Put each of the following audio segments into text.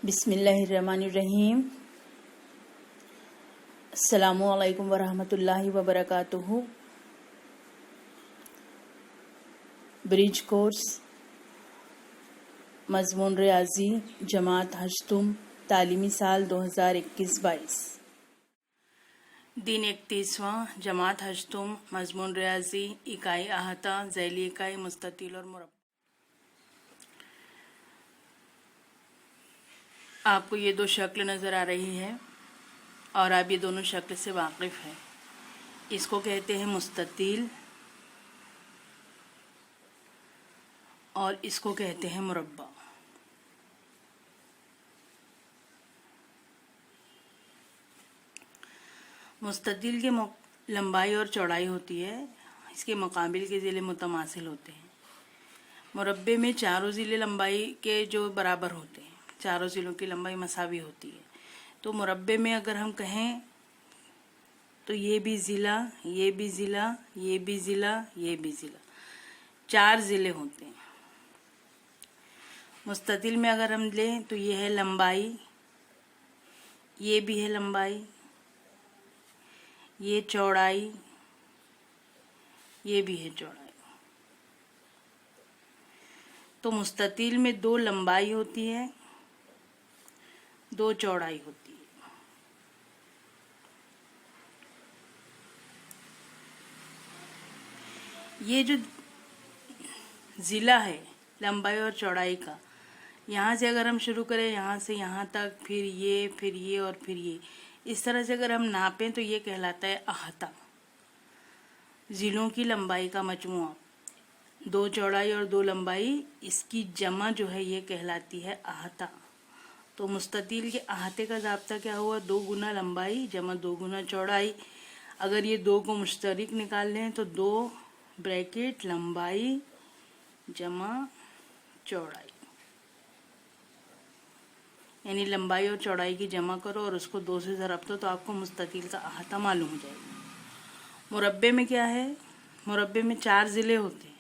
बिस्मिल्लाहिर्रहमानिर्रहीम। अस्सलामु अलैकुम वरहमतुल्लाहि वबरकातुहू। ब्रिज कोर्स मज़मून रियाजी जमात हश्तुम तालीमी साल 2021-22। दिन 31वां जमात हश्तुम मज़मून रियाजी इकाई अहाता ज़ैली इकाई मुस्ततील और मुरब्बा। आपको ये दो शक्ल नज़र आ रही है और आप ये दोनों शक्ल से वाकिफ़ हैं। इसको कहते हैं मुस्ततील और इसको कहते हैं मुरब्बा। मुस्ततील की लंबाई और चौड़ाई होती है, इसके मुकाबिल के ज़िले मुतमासिल होते हैं। मुरब्बे में चारों ज़िले लंबाई के जो बराबर होते हैं, चारों ज़िलों की लंबाई मसावी होती है। तो मुरब्बे में अगर हम कहें तो ये भी ज़िला, ये भी ज़िला, ये भी ज़िला, ये भी ज़िला, 4 ज़िले होते हैं। मुस्ततील में अगर हम लें तो ये है लंबाई, ये भी है लंबाई, ये चौड़ाई, ये भी है चौड़ाई। तो मुस्ततील में 2 लंबाई होती है, 2 चौड़ाई होती है। ये जो ज़िला है लंबाई और चौड़ाई का, यहाँ से अगर हम शुरू करें, यहाँ से यहाँ तक, फिर ये और फिर ये, इस तरह से अगर हम नापें तो ये कहलाता है अहाता। ज़िलों की लंबाई का मजमुआ, 2 चौड़ाई और 2 लंबाई, इसकी जमा जो है ये कहलाती है अहाता। तो मुस्ततील के अहाते का ज़ाब्ता क्या हुआ? 2 गुना लंबाई जमा 2 गुना चौड़ाई। अगर ये 2 को मुश्तरिक निकाल लें तो 2 ब्रैकेट लंबाई जमा चौड़ाई, यानी लंबाई और चौड़ाई की जमा करो और उसको 2 से ज़रब दो तो आपको मुस्ततील का अहाता मालूम हो जाएगा। मुरब्बे में क्या है? मुरब्बे में 4 ज़िले होते हैं,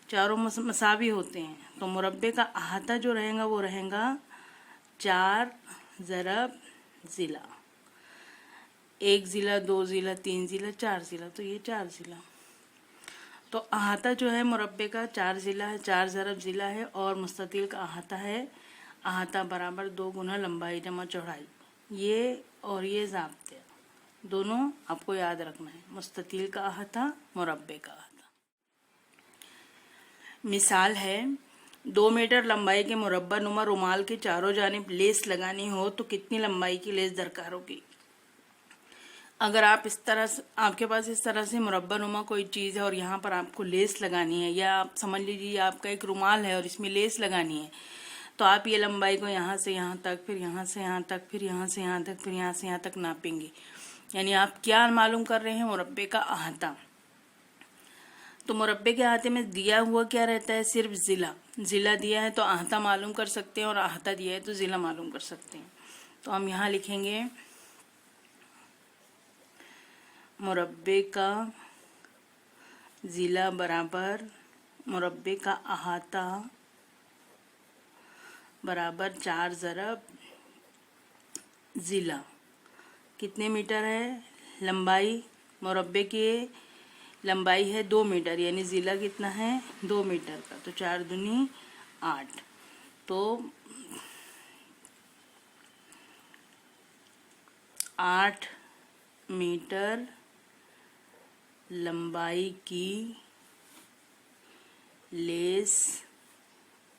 चारों मसावी होते हैं। तो मुरब्बे का अहाता जो रहेगा वो रहेगा 4 ज़रब ज़िला। 1 ज़िला, 2 ज़िला, 3 ज़िला, 4 ज़िला, तो ये 4 ज़िला। तो अहाता जो है मुरब्बे का 4 ज़िला है, 4 ज़रब ज़िला है। और मुस्ततील का अहाता है, अहाता बराबर 2 गुना लंबाई जमा चौड़ाई। ये और ये ज़ाब्ते दोनों आपको याद रखना है, मुस्ततील का अहाता, मुरब्बे का अहाता। मिसाल है, 2 मीटर लंबाई के मुरब्बा नुमा रुमाल के चारों जानिब लेस लगानी हो तो कितनी लंबाई की लेस दरकार होगी? अगर आप इस तरह से, आपके पास इस तरह से मुरब्बा नुमा कोई चीज़ है और यहाँ पर आपको लेस लगानी है, या आप समझ लीजिए आपका एक रुमाल है और इसमें लेस लगानी है, तो आप ये लंबाई को यहाँ से यहाँ तक, फिर यहाँ से यहाँ तक, फिर यहाँ से यहाँ तक, फिर यहाँ से यहाँ तक नापेंगे। यानी आप क्या मालूम कर रहे हैं? मुरब्बे का अहाता। तो मुरब्बे के अहाते में दिया हुआ क्या रहता है? सिर्फ ज़िला। ज़िला दिया है तो अहाता मालूम कर सकते हैं और अहाता दिया है तो ज़िला मालूम कर सकते हैं। तो हम यहाँ लिखेंगे मुरब्बे का ज़िला बराबर मुरब्बे का अहाता बराबर 4 ज़रब ज़िला। कितने मीटर है लंबाई? मुरब्बे की लंबाई है 2 मीटर, यानी ज़िला कितना है? 2 मीटर का। तो 4 दूनी 8। तो 8 मीटर लंबाई की लेस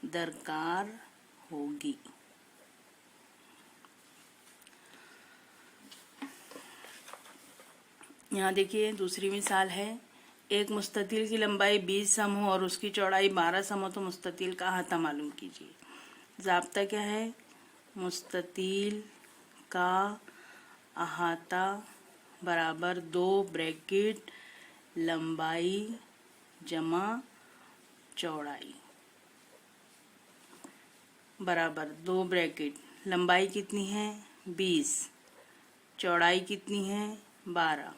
दरकार होगी। यहाँ देखिए दूसरी मिसाल है, एक मुस्ततील की लंबाई 20 सम हो और उसकी चौड़ाई 12 सम हो तो मुस्ततील का अहाता मालूम कीजिए। ज़ाब्ता क्या है? मुस्ततील का अहाता बराबर 2 ब्रैकेट लंबाई जमा चौड़ाई बराबर 2 ब्रैकेट, लंबाई कितनी है? 20, चौड़ाई कितनी है? 12,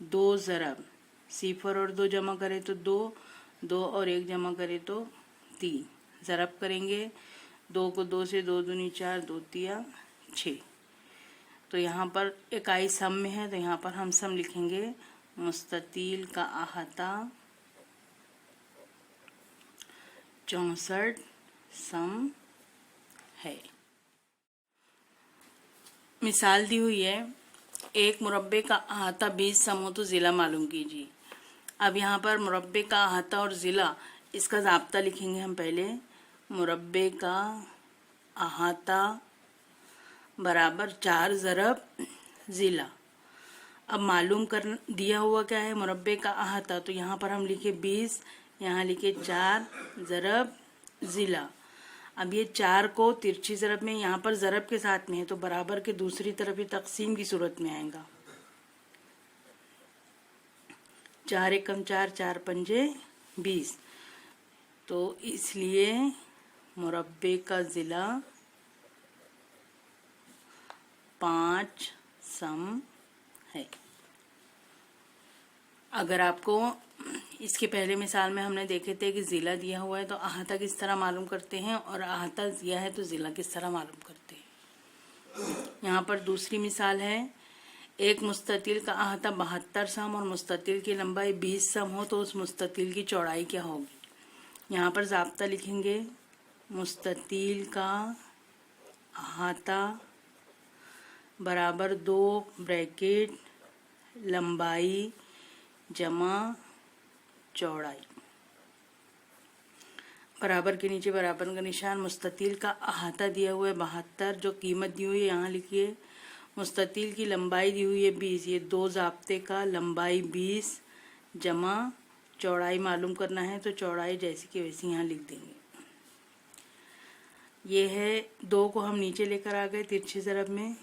2 ज़रब, 0 और 2 जमा करें तो 2, 2 और 1 जमा करें तो 3, ज़रब करेंगे 2 को 2 से 2 दूनी 4, 2 तिया 6। तो यहाँ पर इकाई सम में है, तो यहाँ पर हम सम लिखेंगे मुस्ततील का अहाता 64 सम है। मिसाल दी हुई है, एक मुरब्बे का अहाता 20 सम हो तो ज़िला मालूम कीजिए। अब यहाँ पर मुरब्बे का अहाता और ज़िला, इसका ज़ाब्ता लिखेंगे हम पहले। मुरब्बे का अहाता बराबर 4 ज़रब ज़िला। अब मालूम कर दिया हुआ क्या है, मुरब्बे का अहाता, तो यहाँ पर हम लिखे 20, यहाँ लिखे 4 ज़रब ज़िला। अब ये 4 को तिरछी ज़रब में, यहाँ पर ज़रब के साथ में है तो बराबर के दूसरी तरफ ये तकसीम की सूरत में आएगा। 4 एकम 4, 4 पंजे 20। तो इसलिए मुरब्बे का ज़िला 5 सम है। अगर आपको इसके पहले मिसाल में हमने देखे थे कि ज़िला दिया हुआ है तो अहाता किस तरह मालूम करते हैं, और अहाता दिया है तो ज़िला किस तरह मालूम करते हैं। यहाँ पर दूसरी मिसाल है, एक मुस्ततील का अहाता 72 सम और मुस्ततील की लंबाई 20 सम हो तो उस मुस्ततील की चौड़ाई क्या होगी। यहाँ पर ज़ाब्ता लिखेंगे, मुस्ततील का अहाता बराबर 2 ब्रैकेट लंबाई जमा चौड़ाई, बराबर के नीचे बराबर का निशान। मुस्ततील का अहाता दिया हुआ है 72, जो कीमत दी हुई है यहाँ लिखिए। मुस्ततील की लंबाई दी हुई है 20, ये 2 ज़ाब्ते का लंबाई 20 जमा चौड़ाई मालूम करना है, तो चौड़ाई जैसी की वैसी यहाँ लिख देंगे। ये है 2 को हम नीचे लेकर आ गए तिरछी ज़रब में,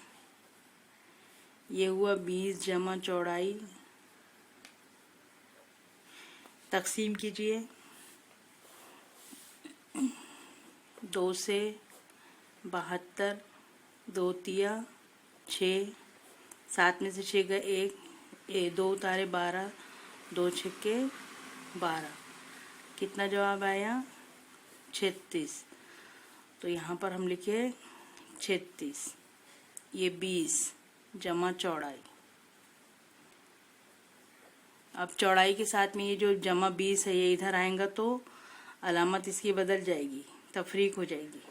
ये हुआ 20 जमा चौड़ाई। तकसीम कीजिए, 2 से 72, 2 तिया 6, 7 में से 6 गए 1, 2 उतारे 12, 2 छक्के 12, कितना जवाब आया 36। तो यहाँ पर हम लिखे 36, ये 20 जमा चौड़ाई। अब चौड़ाई के साथ में ये जो जमा 20 है ये इधर आएगा तो अलामत इसकी बदल जाएगी, तफरीक हो जाएगी।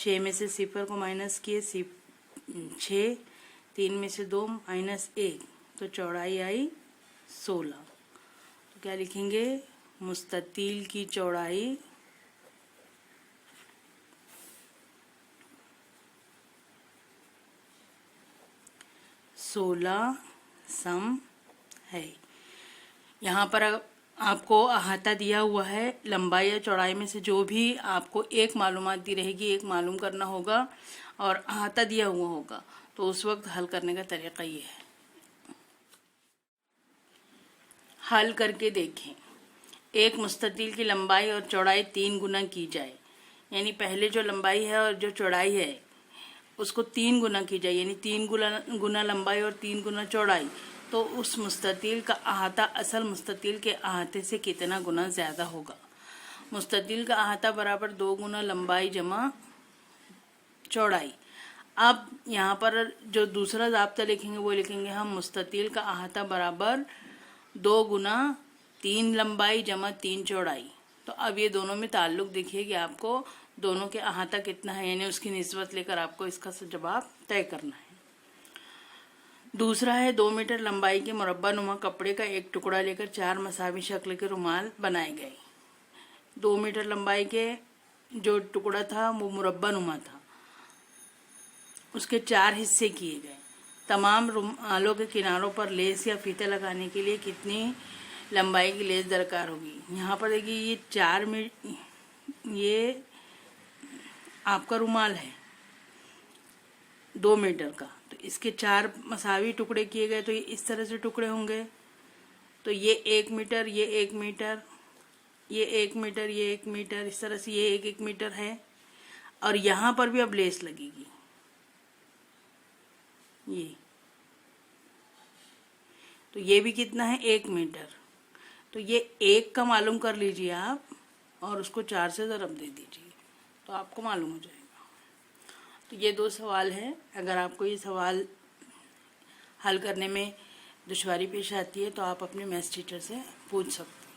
6 में से 0 को माइनस किए 6, 3 में से 2 माइनस 1, तो चौड़ाई आई 16। तो क्या लिखेंगे, मुस्ततील की चौड़ाई 16 सम है। यहाँ पर आपको अहाता दिया हुआ है, लंबाई या चौड़ाई में से जो भी आपको एक मालूमात दी रहेगी, एक मालूम करना होगा और अहाता दिया हुआ होगा, तो उस वक्त हल करने का तरीका ये है। हल करके देखें, एक मुस्ततील की लंबाई और चौड़ाई 3 गुना की जाए, यानी पहले जो लंबाई है और जो चौड़ाई है उसको 3 गुना की जाए, यानी 3 गुना लंबाई और 3 गुना चौड़ाई, तो उस मुस्ततील का अहाता असल मुस्ततील के अहाते से कितना गुना ज़्यादा होगा। मुस्ततील का अहाता बराबर 2 गुना लंबाई जमा चौड़ाई। अब यहाँ पर जो दूसरा ज़ाब्ता लिखेंगे वो लिखेंगे हम, मुस्ततील का अहाता बराबर 2 गुना 3 लंबाई जमा 3 चौड़ाई। तो अब ये दोनों में ताल्लुक देखिए कि आपको दोनों के अहाता कितना है, यानी उसकी निस्बत लेकर आपको इसका जवाब तय करना है। दूसरा है, 2 मीटर लंबाई के मुरब्बा नुमा कपड़े का एक टुकड़ा लेकर 4 मसावी शक्ल के रुमाल बनाए गए। 2 मीटर लंबाई के जो टुकड़ा था वो मुरब्बा नुमा था, उसके 4 हिस्से किए गए। तमाम रुमालों के किनारों पर लेस या फीते लगाने के लिए कितनी लंबाई की लेस दरकार होगी। यहाँ पर देखिए ये 4 ये आपका रुमाल है 2 मीटर का, तो इसके 4 मसावी टुकड़े किए गए, तो ये इस तरह से टुकड़े होंगे। तो ये 1 मीटर, ये 1 मीटर, ये 1 मीटर, ये 1 मीटर, इस तरह से ये 1-1 मीटर है। और यहाँ पर भी अब लेस लगेगी, तो ये भी कितना है 1 मीटर। तो ये 1 का मालूम कर लीजिए आप, और उसको 4 से ज़रब दे दीजिए, तो आपको मालूम हो जाएगा। तो ये 2 सवाल हैं। अगर आपको ये सवाल हल करने में दुश्वारी पेश आती है तो आप अपने मैथ्स टीचर से पूछ सकते हैं।